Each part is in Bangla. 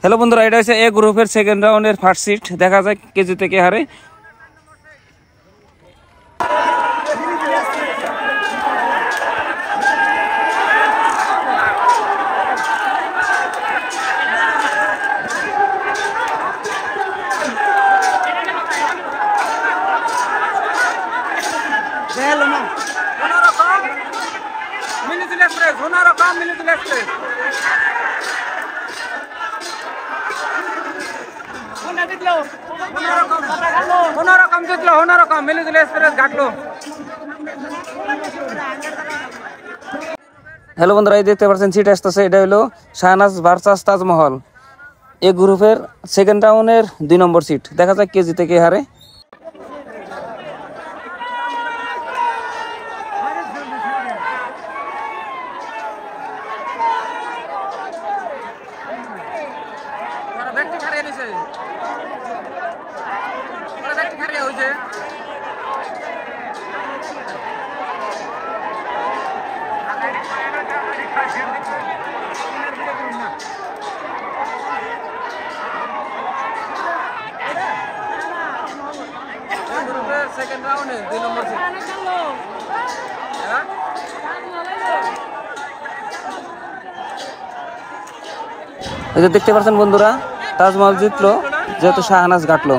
হ্যালো বন্ধুরা, এটা হচ্ছে এ গ্রুপের সেকেন্ড রাউন্ডের ফার্স্ট সিট। দেখা যায় কে জিতে কে হারে। হ্যালো বন্ধুরা, এই দেখতে পাচ্ছেন সিট আসতেছে। এটা হলো শাহনাজ ভার্সাস তাজমহল, এ গ্রুপের সেকেন্ড রাউন্ডের 2 নম্বর সিট। দেখা যাক কে জিতে কে হারে। সেকেন্ড রাউন্ডে 2 নম্বর সিট। এই যে দেখতে পাচ্ছেন বন্ধুরা, তাজমহল জিতলো যেহেতু শাহনাজ গাটলো।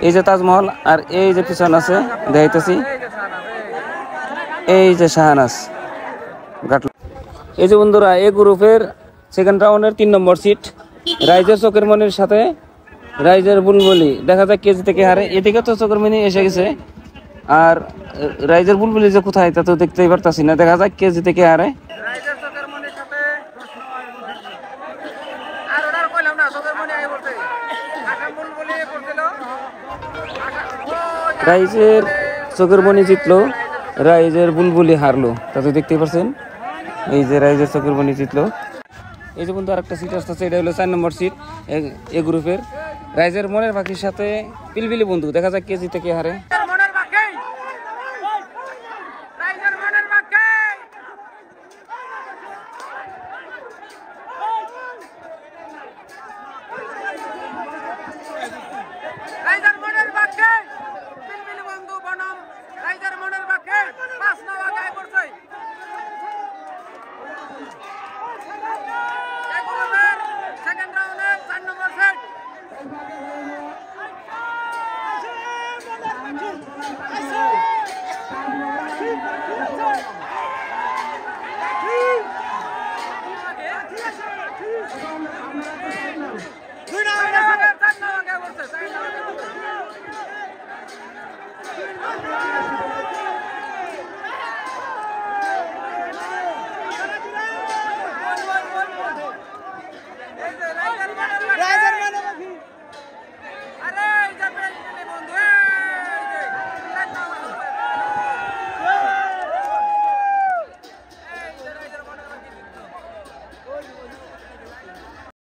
এই যে তাজমহল, আর এই যে পিছন আছে দেখাইতেছি, এই যে শাহনাজ গাটলো। এই যে বন্ধুরা, এই গ্রুপের সেকেন্ড রাউন্ডের 3 নম্বর সিট, রাইজের চোখের মনির সাথে রাইজের বুলবুলি। দেখা যায় কে জিতে কে হারে। এদিকে তো চোখের মনি এসে গেছে, আর রাইজের বুলবুলি যে কোথায় তা তো দেখতেই পারতাছি না। দেখা যায় কে জিতে কে হারে। রাইজের চোখের মনি জিতলো, রাইজের বুলবুলি হারলো। তা তো দেখতেই পাচ্ছেন, এই যে রাইজের চোখের মনি জিতলো। এই যে বন্ধু আরেকটা সিট আসতেছে, এটা হলো 4 নম্বর সিট এ গ্রুপের, রাইজের মনের পাখির সাথে পিলপিলি বন্ধু। দেখা যাক কে জিতে কে হারে।